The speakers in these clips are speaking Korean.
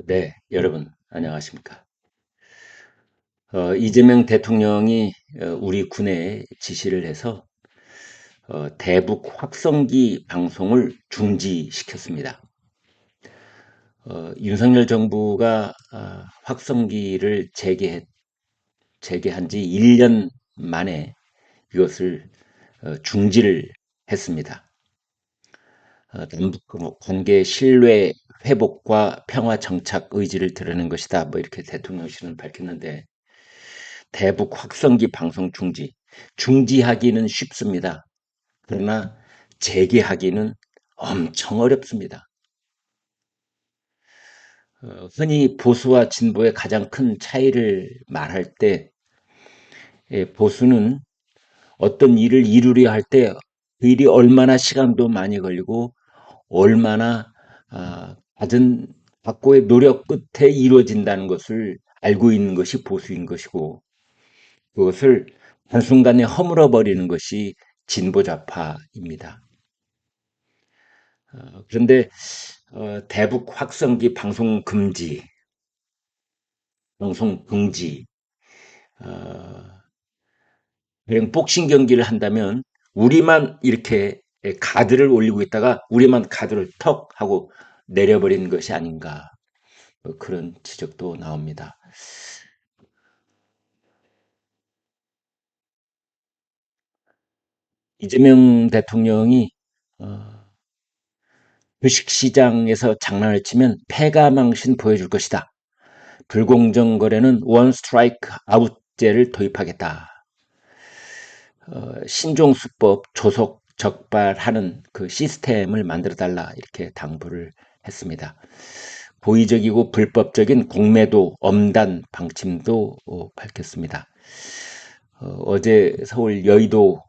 네, 여러분, 안녕하십니까. 이재명 대통령이 우리 군에 지시를 해서 대북 확성기 방송을 중지시켰습니다. 윤석열 정부가 확성기를 재개한 지 1년 만에 이것을 중지를 했습니다. 남북 관계 신뢰 회복과 평화 정착 의지를 드러낸 것이다. 뭐 이렇게 대통령실은 밝혔는데 대북 확성기 방송 중지. 중지하기는 쉽습니다. 그러나 재개하기는 엄청 어렵습니다. 흔히 보수와 진보의 가장 큰 차이를 말할 때 보수는 어떤 일을 이루려 할 때 그 일이 얼마나 시간도 많이 걸리고 얼마나 갖은 각고의 노력 끝에 이루어진다는 것을 알고 있는 것이 보수인 것이고 그것을 한순간에 허물어 버리는 것이 진보좌파입니다. 그런데 대북 확성기 방송 금지, 방송 금지, 어, 그냥 복싱 경기를 한다면 우리만 이렇게 가드를 올리고 있다가 우리만 가드를 턱 하고 내려버리는 것이 아닌가 그런 지적도 나옵니다. 이재명 대통령이 어, 주식시장에서 장난을 치면 패가망신 보여줄 것이다. 불공정 거래는 원 스트라이크 아웃제를 도입하겠다. 신종수법 조속 적발하는 그 시스템을 만들어 달라 이렇게 당부를 했습니다. 고의적이고 불법적인 공매도 엄단 방침도 밝혔습니다. 어제 서울 여의도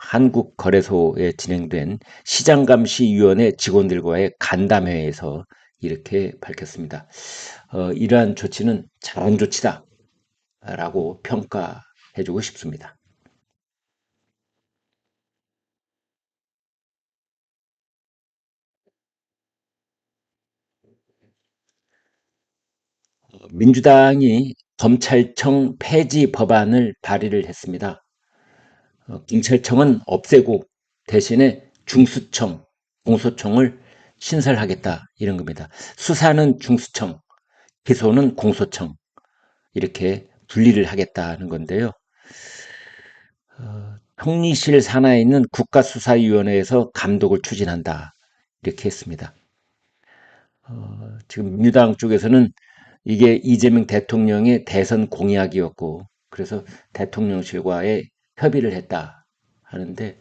한국거래소에 진행된 시장감시위원회 직원들과의 간담회에서 이렇게 밝혔습니다. 이러한 조치는 잘한 조치다 라고 평가해주고 싶습니다. 민주당이 검찰청 폐지 법안을 발의를 했습니다. 경찰청은 없애고 대신에 중수청, 공소청을 신설하겠다 이런 겁니다. 수사는 중수청, 기소는 공소청 이렇게 분리를 하겠다는 건데요. 총리실 산하에 있는 국가수사위원회에서 감독을 추진한다 이렇게 했습니다. 지금 민주당 쪽에서는 이게 이재명 대통령의 대선 공약이었고 그래서 대통령실과의 협의를 했다 하는데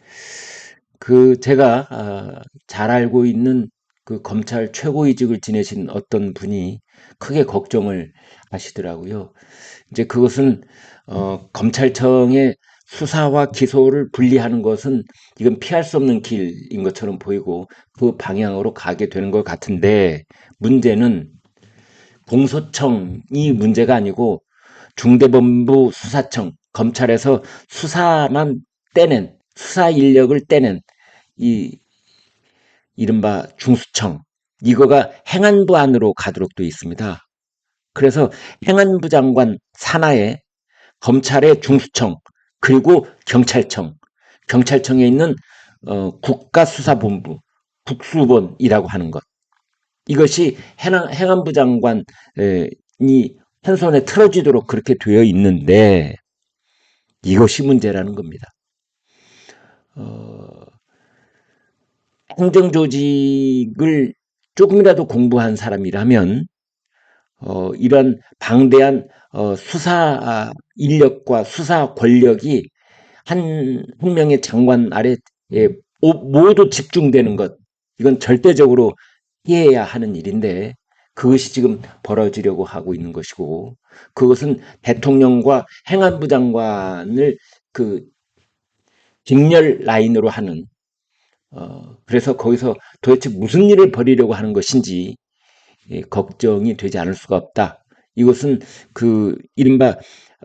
그 제가 잘 알고 있는 그 검찰 최고위직을 지내신 어떤 분이 크게 걱정을 하시더라고요. 이제 그것은 검찰청의 수사와 기소를 분리하는 것은 이건 피할 수 없는 길인 것처럼 보이고 그 방향으로 가게 되는 것 같은데 문제는 공소청이 문제가 아니고 중대본부 수사청, 검찰에서 수사만 떼낸, 수사 인력을 떼낸 이 이른바 중수청, 이거가 행안부 안으로 가도록 되어 있습니다. 그래서 행안부 장관 산하에 검찰의 중수청, 그리고 경찰청, 경찰청에 있는 국가수사본부, 국수본이라고 하는 것. 이것이 행안부 장관이 한 손에 틀어지도록 그렇게 되어 있는데 이것이 문제라는 겁니다. 행정조직을 조금이라도 공부한 사람이라면 이런 방대한 수사 인력과 수사 권력이 한 명의 장관 아래에 모두 집중되는 것, 이건 절대적으로 피해야 하는 일인데 그것이 지금 벌어지려고 하고 있는 것이고 그것은 대통령과 행안부 장관을 그 직렬 라인으로 하는 그래서 거기서 도대체 무슨 일을 벌이려고 하는 것인지 걱정이 되지 않을 수가 없다. 이것은 그 이른바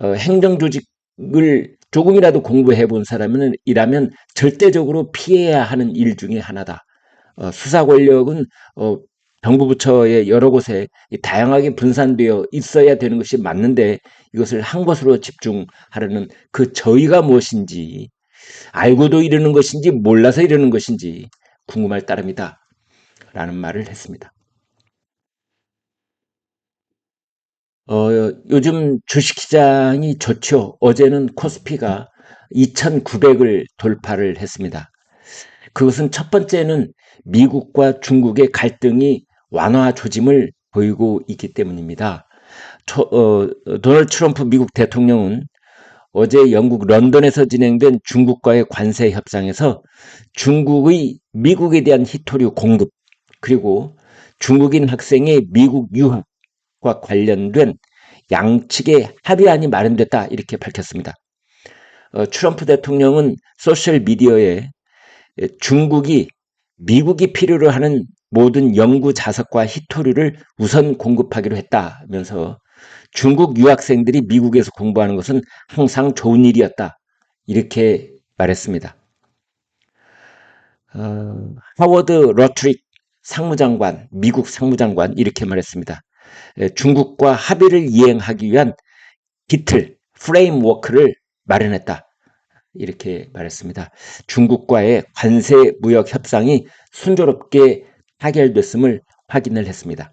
행정조직을 조금이라도 공부해 본 사람이라면 절대적으로 피해야 하는 일 중에 하나다. 수사 권력은 정부 부처의 여러 곳에 다양하게 분산되어 있어야 되는 것이 맞는데 이것을 한 곳으로 집중하려는 그 저의가 무엇인지 알고도 이러는 것인지 몰라서 이러는 것인지 궁금할 따름이다 라는 말을 했습니다. 요즘 주식시장이 좋죠. 어제는 코스피가 2,900을 돌파를 했습니다. 그것은 첫 번째는 미국과 중국의 갈등이 완화 조짐을 보이고 있기 때문입니다. 도널드 트럼프 미국 대통령은 어제 영국 런던에서 진행된 중국과의 관세 협상에서 중국의 미국에 대한 희토류 공급 그리고 중국인 학생의 미국 유학과 관련된 양측의 합의안이 마련됐다 이렇게 밝혔습니다. 트럼프 대통령은 소셜 미디어에 중국이 미국이 필요로 하는 모든 연구 자석과 히토류를 우선 공급하기로 했다면서 중국 유학생들이 미국에서 공부하는 것은 항상 좋은 일이었다. 이렇게 말했습니다. 하워드 러트릭 상무장관, 미국 상무장관 이렇게 말했습니다. 중국과 합의를 이행하기 위한 기틀, 프레임워크를 마련했다. 이렇게 말했습니다. 중국과의 관세 무역 협상이 순조롭게 타결됐음을 확인을 했습니다.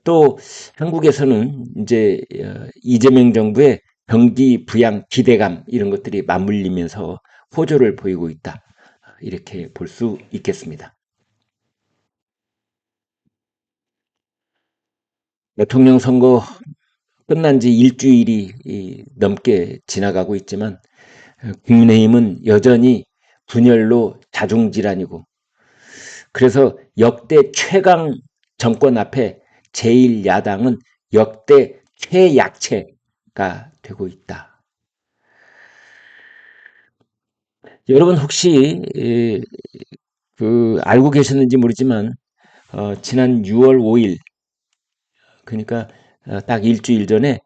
또 한국에서는 이제 이재명 정부의 경기 부양 기대감 이런 것들이 맞물리면서 호조를 보이고 있다. 이렇게 볼 수 있겠습니다. 대통령 선거 끝난 지 일주일이 넘게 지나가고 있지만 국민의힘은 여전히 분열로 자중질환이고 그래서 역대 최강 정권 앞에 제1야당은 역대 최약체가 되고 있다. 여러분 혹시 알고 계셨는지 모르지만 지난 6월 5일 그러니까 딱 일주일 전에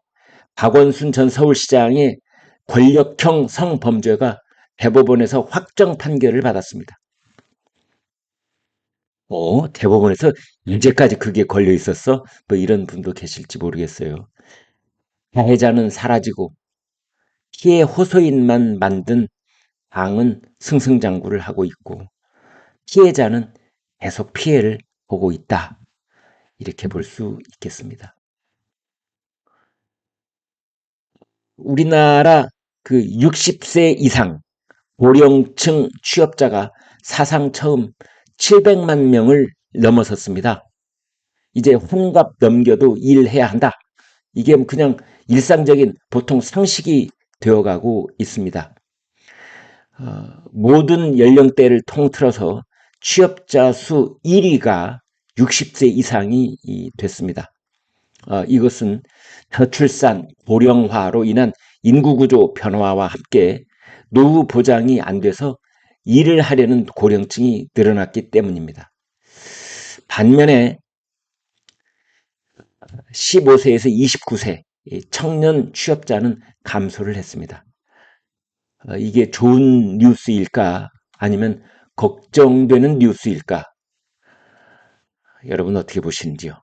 박원순 전 서울시장의 권력형 성범죄가 대법원에서 확정 판결을 받았습니다. 대법원에서 이제까지 그게 걸려 있었어? 뭐 이런 분도 계실지 모르겠어요. 가해자는 사라지고 피해 호소인만 만든 당은 승승장구를 하고 있고 피해자는 계속 피해를 보고 있다. 이렇게 볼 수 있겠습니다. 우리나라 그 60세 이상 고령층 취업자가 사상 처음 700만 명을 넘어섰습니다. 이제 환갑 넘겨도 일해야 한다. 이게 그냥 일상적인 보통 상식이 되어가고 있습니다. 모든 연령대를 통틀어서 취업자 수 1위가 60세 이상이 됐습니다. 이것은 저출산, 고령화로 인한 인구구조 변화와 함께 노후 보장이 안 돼서 일을 하려는 고령층이 늘어났기 때문입니다. 반면에 15세에서 29세 청년 취업자는 감소를 했습니다. 이게 좋은 뉴스일까 아니면 걱정되는 뉴스일까? 여러분 어떻게 보시는지요?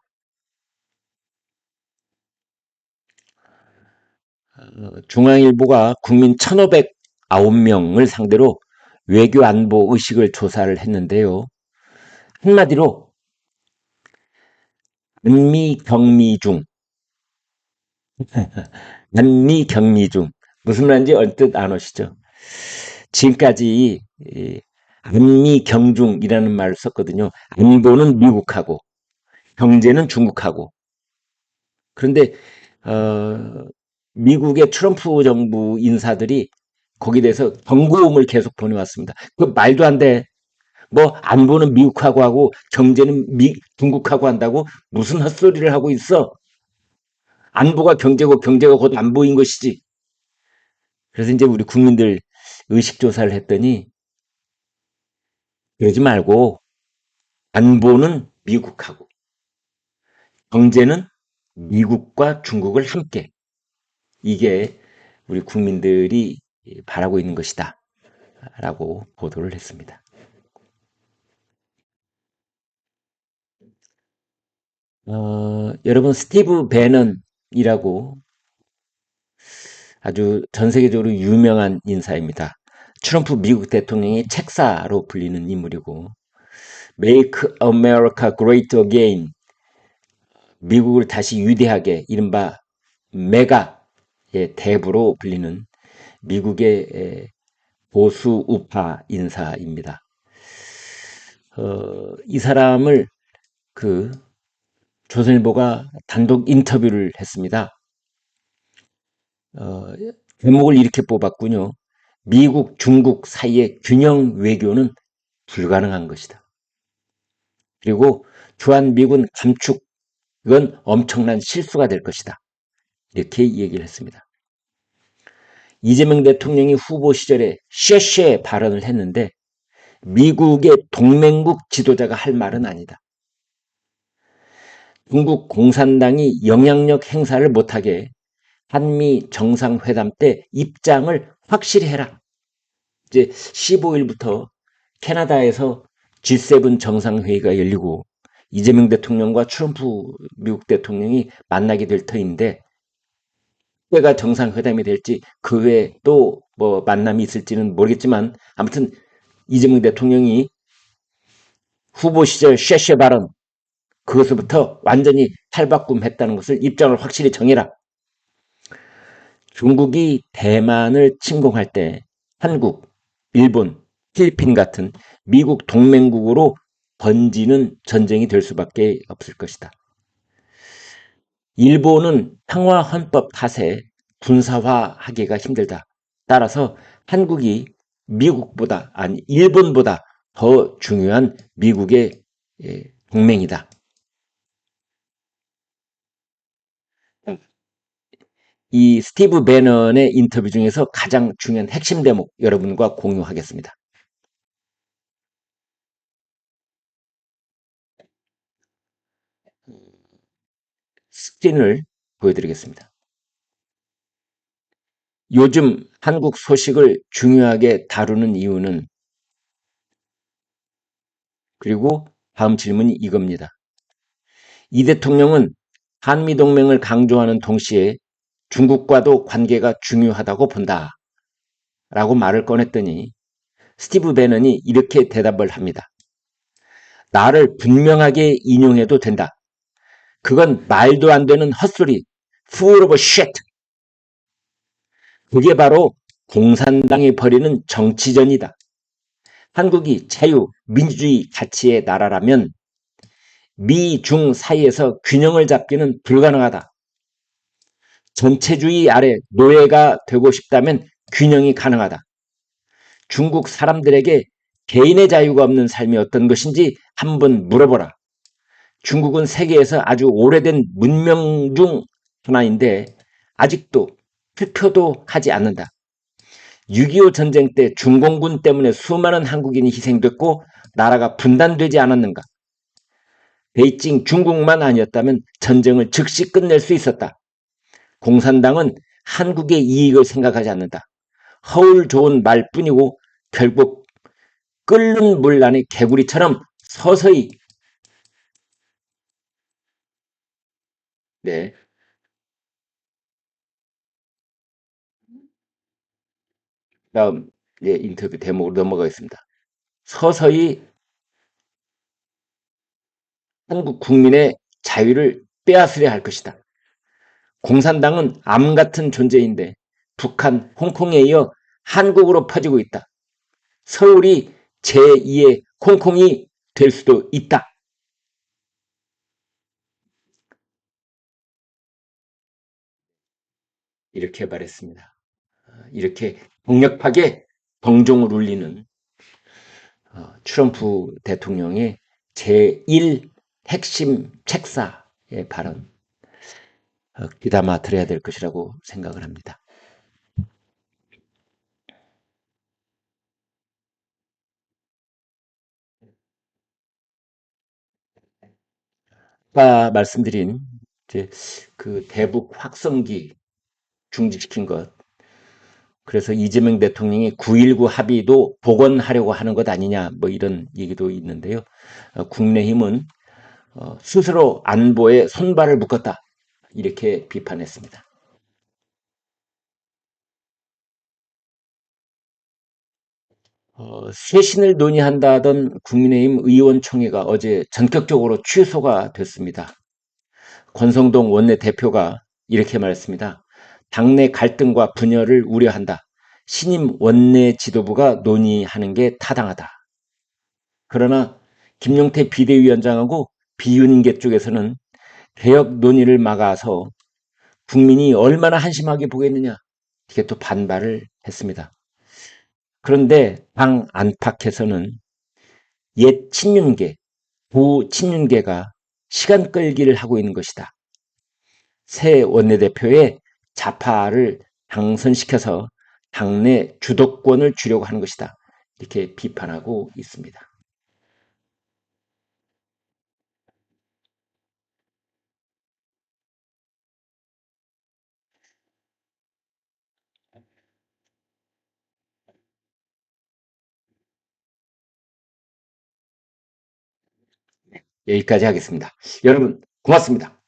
중앙일보가 국민 1,509명을 상대로 외교 안보 의식을 조사를 했는데요. 한마디로 안미경미중, 안미경미중 무슨 말인지 언뜻 안 오시죠? 지금까지 안미경중이라는 말을 썼거든요. 안보는 미국하고 경제는 중국하고 그런데 미국의 트럼프 정부 인사들이 거기에 대해서 경고음을 계속 보내왔습니다. 그 말도 안 돼. 뭐 안보는 미국하고 하고 경제는 중국하고 한다고 무슨 헛소리를 하고 있어. 안보가 경제고 경제가 곧 안보인 것이지. 그래서 이제 우리 국민들 의식조사를 했더니 그러지 말고 안보는 미국하고 경제는 미국과 중국을 함께 이게 우리 국민들이 바라고 있는 것이다 라고 보도를 했습니다. 여러분 스티브 배넌이라고 아주 전 세계적으로 유명한 인사입니다. 트럼프 미국 대통령의 책사로 불리는 인물이고 Make America Great Again, 미국을 다시 위대하게, 이른바 메가의 대부로 불리는 미국의 보수 우파 인사입니다. 이 사람을 그 조선일보가 단독 인터뷰를 했습니다. 제목을 이렇게 뽑았군요. 미국, 중국 사이의 균형 외교는 불가능한 것이다. 그리고 주한미군 감축, 이건 엄청난 실수가 될 것이다. 이렇게 얘기를 했습니다. 이재명 대통령이 후보 시절에 쉐쉐 발언을 했는데 미국의 동맹국 지도자가 할 말은 아니다. 중국 공산당이 영향력 행사를 못하게 한미 정상회담 때 입장을 확실히 해라. 이제 15일부터 캐나다에서 G7 정상회의가 열리고 이재명 대통령과 트럼프 미국 대통령이 만나게 될 터인데 그때가 정상회담이 될지 그 외에 또 뭐 만남이 있을지는 모르겠지만 아무튼 이재명 대통령이 후보 시절 쉐쉐 발언 그것부터 완전히 탈바꿈했다는 것을 입장을 확실히 정해라. 중국이 대만을 침공할 때 한국, 일본, 필리핀 같은 미국 동맹국으로 번지는 전쟁이 될 수밖에 없을 것이다. 일본은 평화헌법 탓에 군사화하기가 힘들다. 따라서 한국이 미국보다, 아니 일본보다 더 중요한 미국의 동맹이다. 이 스티브 배넌의 인터뷰 중에서 가장 중요한 핵심 대목 여러분과 공유하겠습니다. 스크린을 보여드리겠습니다. 요즘 한국 소식을 중요하게 다루는 이유는, 그리고 다음 질문이 이겁니다. 이 대통령은 한미동맹을 강조하는 동시에 중국과도 관계가 중요하다고 본다 라고 말을 꺼냈더니 스티브 배넌이 이렇게 대답을 합니다. 나를 분명하게 인용해도 된다. 그건 말도 안 되는 헛소리, full of shit. 그게 바로 공산당이 벌이는 정치전이다. 한국이 자유, 민주주의 가치의 나라라면 미, 중 사이에서 균형을 잡기는 불가능하다. 전체주의 아래 노예가 되고 싶다면 균형이 가능하다. 중국 사람들에게 개인의 자유가 없는 삶이 어떤 것인지 한번 물어보라. 중국은 세계에서 아주 오래된 문명 중 하나인데 아직도 투표도 하지 않는다. 6.25 전쟁 때 중공군 때문에 수많은 한국인이 희생됐고 나라가 분단되지 않았는가. 베이징 중국만 아니었다면 전쟁을 즉시 끝낼 수 있었다. 공산당은 한국의 이익을 생각하지 않는다. 허울 좋은 말뿐이고 결국 끓는 물 안의 개구리처럼 서서히, 네, 다음 인터뷰 대목으로 넘어가겠습니다. 서서히 한국 국민의 자유를 빼앗으려 할 것이다. 공산당은 암 같은 존재인데 북한, 홍콩에 이어 한국으로 퍼지고 있다. 서울이 제2의 홍콩이 될 수도 있다. 이렇게 말했습니다. 이렇게 강력하게 동종을 울리는 트럼프 대통령의 제1 핵심 책사의 발언, 귀담아 들어야 될 것이라고 생각을 합니다. 아까 말씀드린 이제 그 대북 확성기 중지시킨 것, 그래서 이재명 대통령이 9.19 합의도 복원하려고 하는 것 아니냐, 뭐 이런 얘기도 있는데요. 국민의힘은 스스로 안보에 손발을 묶었다. 이렇게 비판했습니다. 쇄신을 논의한다던 국민의힘 의원총회가 어제 전격적으로 취소가 됐습니다. 권성동 원내대표가 이렇게 말했습니다. 당내 갈등과 분열을 우려한다. 신임 원내 지도부가 논의하는 게 타당하다. 그러나 김용태 비대위원장하고 비윤계 쪽에서는 개혁 논의를 막아서 국민이 얼마나 한심하게 보겠느냐. 이게 또 반발을 했습니다. 그런데 당 안팎에서는 옛 친윤계, 구친윤계가 시간 끌기를 하고 있는 것이다. 새 원내대표의 좌파를 당선시켜서 당내 주도권을 주려고 하는 것이다. 이렇게 비판하고 있습니다. 여기까지 하겠습니다. 여러분 고맙습니다.